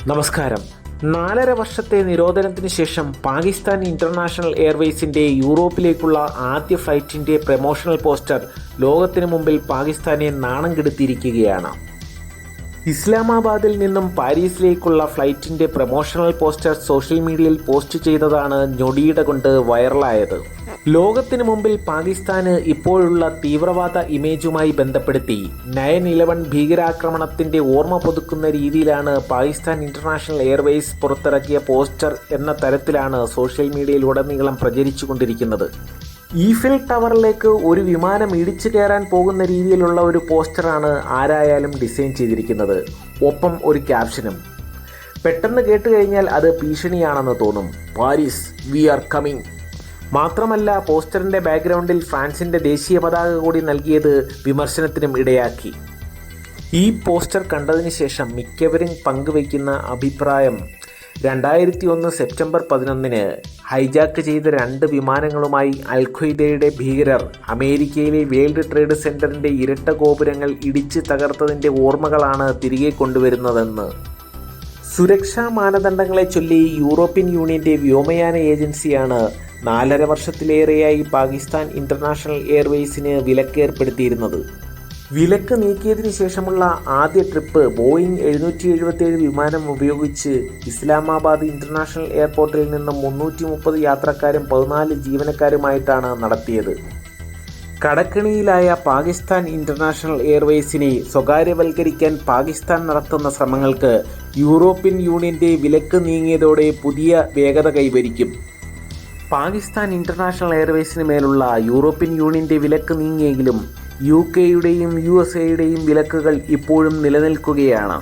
നമസ്കാരം. 4.5 വർഷത്തെ നിരോധനത്തിന് ശേഷം പാകിസ്ഥാൻ ഇന്റർനാഷണൽ എയർവേസിന്റെ യൂറോപ്പിലേക്കുള്ള ആദ്യ ഫ്ലൈറ്റിന്റെ പ്രമോഷണൽ പോസ്റ്റർ ലോകത്തിന് മുമ്പിൽ പാകിസ്ഥാനെ നാണം കെടുത്തിയിരിക്കുകയാണ്. ഇസ്ലാമാബാദിൽ നിന്നും പാരീസിലേക്കുള്ള ഫ്ലൈറ്റിന്റെ പ്രമോഷണൽ പോസ്റ്റർ സോഷ്യൽ മീഡിയയിൽ പോസ്റ്റ് ചെയ്തതാണ് ഞൊടിയിട കൊണ്ട് വൈറലായത്. ലോകത്തിനു മുമ്പിൽ പാകിസ്ഥാന് ഇപ്പോഴുള്ള തീവ്രവാദ ഇമേജുമായി ബന്ധപ്പെടുത്തി 9/11 ഭീകരാക്രമണത്തിന്റെ ഓർമ്മ പുതുക്കുന്ന രീതിയിലാണ് പാകിസ്ഥാൻ ഇന്റർനാഷണൽ എയർവേസ് പുറത്തിറക്കിയ പോസ്റ്റർ എന്ന തരത്തിലാണ് സോഷ്യൽ മീഡിയയിലുടനീളം പ്രചരിച്ചുകൊണ്ടിരിക്കുന്നത്. ഈഫിൽ ടവറിലേക്ക് ഒരു വിമാനം ഇടിച്ചു കയറാൻ പോകുന്ന രീതിയിലുള്ള ഒരു പോസ്റ്ററാണ് ആരായാലും ഡിസൈൻ ചെയ്തിരിക്കുന്നത്. ഒപ്പം ഒരു ക്യാപ്ഷനും. പെട്ടെന്ന് കേട്ടുകഴിഞ്ഞാൽ അത് ഭീഷണിയാണെന്ന് തോന്നും. Paris, we are coming. മാത്രമല്ല, പോസ്റ്ററിന്റെ ബാക്ക്ഗ്രൗണ്ടിൽ ഫ്രാൻസിന്റെ ദേശീയ പതാക കൂടി നൽകിയത് വിമർശനത്തിനും ഇടയാക്കി. ഈ പോസ്റ്റർ കണ്ടതിന് ശേഷം മിക്കവരും പങ്കുവയ്ക്കുന്ന അഭിപ്രായം, 2001 സെപ്റ്റംബർ 11 ഹൈജാക്ക് ചെയ്ത 2 വിമാനങ്ങളുമായി അൽ-ഖ്വയ്ദയുടെ ഭീകരർ അമേരിക്കയിലെ വേൾഡ് ട്രേഡ് സെന്ററിന്റെ ഇരട്ട ഗോപുരങ്ങൾ ഇടിച്ച് തകർത്തതിന്റെ ഓർമ്മകളാണ് തിരികെ കൊണ്ടുവരുന്നതെന്ന്. സുരക്ഷാ മാനദണ്ഡങ്ങളെ ചൊല്ലി യൂറോപ്യൻ യൂണിയന്റെ വ്യോമയാന ഏജൻസിയാണ് 4.5 വർഷത്തിലേറെയായി പാകിസ്ഥാൻ ഇന്റർനാഷണൽ എയർവേസിന് വിലക്ക് ഏർപ്പെടുത്തിയിരുന്നത്. വിലക്ക് നീക്കിയതിനു ശേഷമുള്ള ആദ്യ ട്രിപ്പ് ബോയിങ് 777 വിമാനം ഉപയോഗിച്ച് ഇസ്ലാമാബാദ് ഇന്റർനാഷണൽ എയർപോർട്ടിൽ നിന്നും 330 യാത്രക്കാരും 14 ജീവനക്കാരുമായിട്ടാണ് നടത്തിയത്. കടക്കിണിയിലായ പാകിസ്ഥാൻ ഇന്റർനാഷണൽ എയർവേസിനെ സ്വകാര്യവൽക്കരിക്കാൻ പാകിസ്ഥാൻ നടത്തുന്ന ശ്രമങ്ങൾക്ക് യൂറോപ്യൻ യൂണിയന്റെ വിലക്ക് നീങ്ങിയതോടെ പുതിയ വേഗത കൈവരിക്കും. പാകിസ്ഥാൻ ഇന്റർനാഷണൽ എയർവേസിന് മേലുള്ള യൂറോപ്യൻ യൂണിയന്റെ വിലക്ക് നീങ്ങിയെങ്കിലും UK യുടെയും USA യുടെയും വിലക്കുകൾ ഇപ്പോഴും നിലനിൽക്കുകയാണ്.